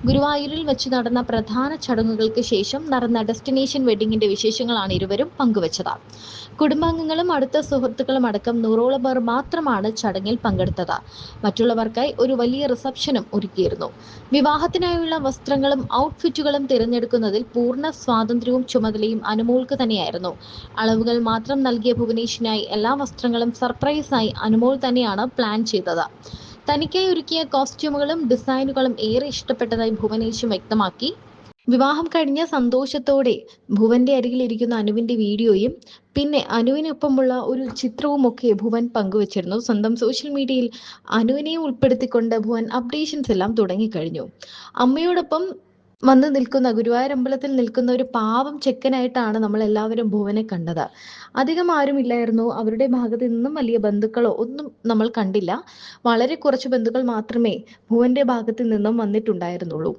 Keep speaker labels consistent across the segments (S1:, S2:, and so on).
S1: ഗുരുവായൂരിൽ വെച്ച് നടന്ന പ്രധാന ചടങ്ങുകൾക്ക് ശേഷം നടന്ന ഡെസ്റ്റിനേഷൻ വെഡിങ്ങിന്റെ വിശേഷങ്ങളാണ് ഇരുവരും പങ്കുവച്ചത്. കുടുംബാംഗങ്ങളും അടുത്ത സുഹൃത്തുക്കളും അടക്കം 100ഓളം പേർ മാത്രമാണ് ചടങ്ങിൽ പങ്കെടുത്തത്. മറ്റുള്ളവർക്കായി ഒരു വലിയ റിസപ്ഷനും ഒരുക്കിയിരുന്നു. വിവാഹത്തിനായുള്ള വസ്ത്രങ്ങളും ഔട്ട്ഫിറ്റുകളും തിരഞ്ഞെടുക്കുന്നതിൽ പൂർണ്ണ സ്വാതന്ത്ര്യവും ചുമതലയും അനുമോൾക്ക് തന്നെയായിരുന്നു. അളവുകൾ മാത്രം നൽകിയ ഭുവനേഷിനായി എല്ലാ വസ്ത്രങ്ങളും സർപ്രൈസായി അനുമോൾ തന്നെയാണ് പ്ലാൻ ചെയ്തത്. തനിക്കായി ഒരുക്കിയ കോസ്റ്റ്യൂമുകളും ഡിസൈനുകളും ഏറെ ഇഷ്ടപ്പെട്ടതായി ഭുവനേഷും വ്യക്തമാക്കി. വിവാഹം കഴിഞ്ഞ സന്തോഷത്തോടെ ഭുവന്റെ അരികിലിരിക്കുന്ന അനുവിന്റെ വീഡിയോയും പിന്നെ അനുവിനൊപ്പമുള്ള ഒരു ചിത്രവുമൊക്കെ ഭുവൻ പങ്കുവച്ചിരുന്നു. സ്വന്തം സോഷ്യൽ മീഡിയയിൽ അനുവിനെ ഉൾപ്പെടുത്തിക്കൊണ്ട് ഭുവൻ അപ്ഡേഷൻസ് എല്ലാം തുടങ്ങിക്കഴിഞ്ഞു. അമ്മയോടൊപ്പം വന്ന് നിൽക്കുന്ന ഗുരുവായൂർ അമ്പലത്തിൽ നിൽക്കുന്ന ഒരു പാവം ചെക്കനായിട്ടാണ് നമ്മൾ എല്ലാവരും ഭുവനെ കണ്ടത്. അധികം ആരുമില്ലായിരുന്നു. അവരുടെ ഭാഗത്ത് നിന്നും വലിയ ബന്ധുക്കളോ ഒന്നും നമ്മൾ കണ്ടില്ല. വളരെ കുറച്ച് ബന്ധുക്കൾ മാത്രമേ ഭുവന്റെ ഭാഗത്ത് നിന്നും വന്നിട്ടുണ്ടായിരുന്നുള്ളൂ.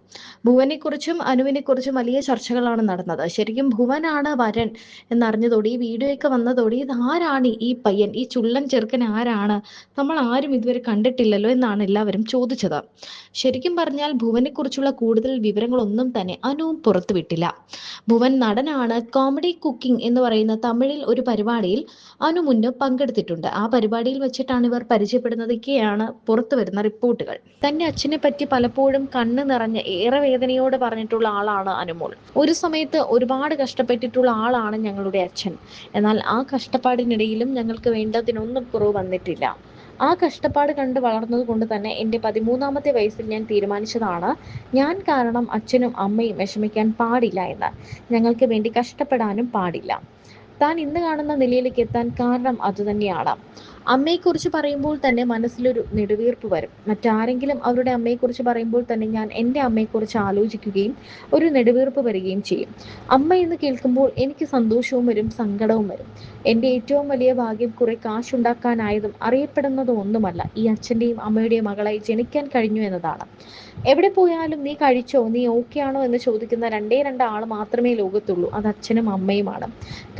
S1: ഭുവനെക്കുറിച്ചും അനുവിനെക്കുറിച്ചും വലിയ ചർച്ചകളാണ് നടന്നത്. ശരിക്കും ഭുവനാണ് വരൻ എന്നറിഞ്ഞതോടെ ഈ വീഡിയോയൊക്കെ വന്നതോടെ ഇത് ആരാണ് ഈ പയ്യൻ, ഈ ചുള്ളൻ ചെറുക്കൻ ആരാണ്, നമ്മൾ ആരും ഇതുവരെ കണ്ടിട്ടില്ലല്ലോ എന്നാണ് എല്ലാവരും ചോദിച്ചത്. ശരിക്കും പറഞ്ഞാൽ ഭുവനെക്കുറിച്ചുള്ള കൂടുതൽ വിവരങ്ങളൊന്നും തന്നെ അനുവും പുറത്തുവിട്ടില്ല. ഭുവൻ നടനാണ്. കോമഡി കുക്കിംഗ് എന്ന് പറയുന്ന തമിഴിൽ ഒരു പരിപാടിയിൽ അനു മുന്ന് പങ്കെടുത്തിട്ടുണ്ട്. ആ പരിപാടിയിൽ വെച്ചിട്ടാണ് ഇവർ പരിചയപ്പെടുന്നതൊക്കെയാണ് പുറത്തു വരുന്ന റിപ്പോർട്ടുകൾ. തന്റെ അച്ഛനെ പറ്റി പലപ്പോഴും കണ്ണ് നിറഞ്ഞ് ഏറെ വേദനയോട് പറഞ്ഞിട്ടുള്ള ആളാണ് അനുമോൾ. ഒരു സമയത്ത് ഒരുപാട് കഷ്ടപ്പെട്ടിട്ടുള്ള ആളാണ് ഞങ്ങളുടെ അച്ഛൻ. എന്നാൽ ആ കഷ്ടപ്പാടിനിടയിലും ഞങ്ങൾക്ക് വേണ്ടതിനൊന്നും കുറവ് വന്നിട്ടില്ല. ആ കഷ്ടപ്പാട് കണ്ട് വളർന്നത് കൊണ്ട് തന്നെ എൻ്റെ 13ാമത്തെ വയസ്സിൽ ഞാൻ തീരുമാനിച്ചതാണ്, ഞാൻ കാരണം അച്ഛനും അമ്മയും വിഷമിക്കാൻ പാടില്ല എന്ന്. ഞങ്ങൾക്ക് വേണ്ടി കഷ്ടപ്പെടാനും പാടില്ല. താൻ ഇന്ന് കാണുന്ന നിലയിലേക്ക് എത്താൻ കാരണം അതുതന്നെയാണ്. അമ്മയെക്കുറിച്ച് പറയുമ്പോൾ തന്നെ മനസ്സിലൊരു നെടുവീർപ്പ് വരും. മറ്റാരെങ്കിലും അവരുടെ അമ്മയെക്കുറിച്ച് പറയുമ്പോൾ തന്നെ ഞാൻ എൻ്റെ അമ്മയെക്കുറിച്ച് ആലോചിക്കുകയും ഒരു നെടുവീർപ്പ് വരികയും ചെയ്യും. അമ്മ എന്ന് കേൾക്കുമ്പോൾ എനിക്ക് സന്തോഷവും വരും, സങ്കടവും വരും. എൻ്റെ ഏറ്റവും വലിയ ഭാഗ്യം കുറെ കാശുണ്ടാക്കാനായതും അറിയപ്പെടുന്നതും ഒന്നുമല്ല, ഈ അച്ഛൻ്റെയും അമ്മയുടെയും മകളായി ജനിക്കാൻ കഴിഞ്ഞു എന്നതാണ്. എവിടെ പോയാലും നീ കഴിച്ചോ, നീ ഓക്കെ ആണോ എന്ന് ചോദിക്കുന്ന രണ്ടേ ആൾ മാത്രമേ ലോകത്തുള്ളൂ. അത് അച്ഛനും അമ്മയുമാണ്.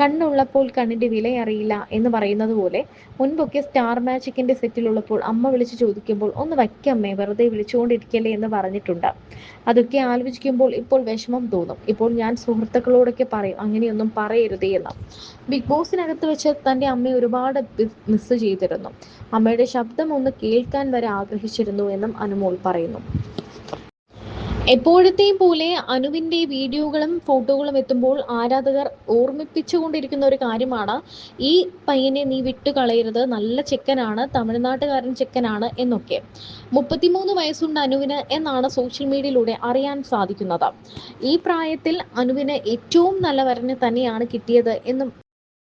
S1: കണ്ണുള്ളപ്പോൾ കണ്ണിന്റെ വില അറിയില്ല എന്ന് പറയുന്നത് പോലെ മുൻപൊക്കെ സ്റ്റാർ മാജിക്കിന്റെ സെറ്റിലുള്ളപ്പോൾ അമ്മ വിളിച്ചു ചോദിക്കുമ്പോൾ ഒന്ന് വയ്ക്കമ്മേ, വെറുതെ വിളിച്ചുകൊണ്ടിരിക്കല്ലേ എന്ന് പറഞ്ഞിട്ടുണ്ട്. അതൊക്കെ ആലോചിക്കുമ്പോൾ ഇപ്പോൾ വിഷമം തോന്നും. ഇപ്പോൾ ഞാൻ സുഹൃത്തുക്കളോടൊക്കെ പറയും അങ്ങനെയൊന്നും പറയരുതേ എന്ന്. ബിഗ് ബോസിനകത്ത് വെച്ച് തൻ്റെ അമ്മയെ ഒരുപാട് മിസ് ചെയ്തിരുന്നു. അമ്മയുടെ ശബ്ദം ഒന്ന് കേൾക്കാൻ വരെ ആഗ്രഹിച്ചിരുന്നു എന്നും അനുമോൾ പറയുന്നു. എപ്പോഴത്തെയും പോലെ അനുവിൻ്റെ വീഡിയോകളും ഫോട്ടോകളും എത്തുമ്പോൾ ആരാധകർ ഓർമ്മിപ്പിച്ചുകൊണ്ടിരിക്കുന്ന ഒരു കാര്യമാണ്, ഈ പയ്യനെ നീ വിട്ടുകളയരുത്, നല്ല ചെക്കനാണ്, തമിഴ്നാട്ടുകാരൻ ചെക്കനാണ് എന്നൊക്കെ. 33 വയസ്സുണ്ട് അനുവിന് എന്നാണ് സോഷ്യൽ മീഡിയയിലൂടെ അറിയാൻ സാധിക്കുന്നത്. ഈ പ്രായത്തിൽ അനുവിന് ഏറ്റവും നല്ല വരനെ തന്നെയാണ് കിട്ടിയത് എന്നും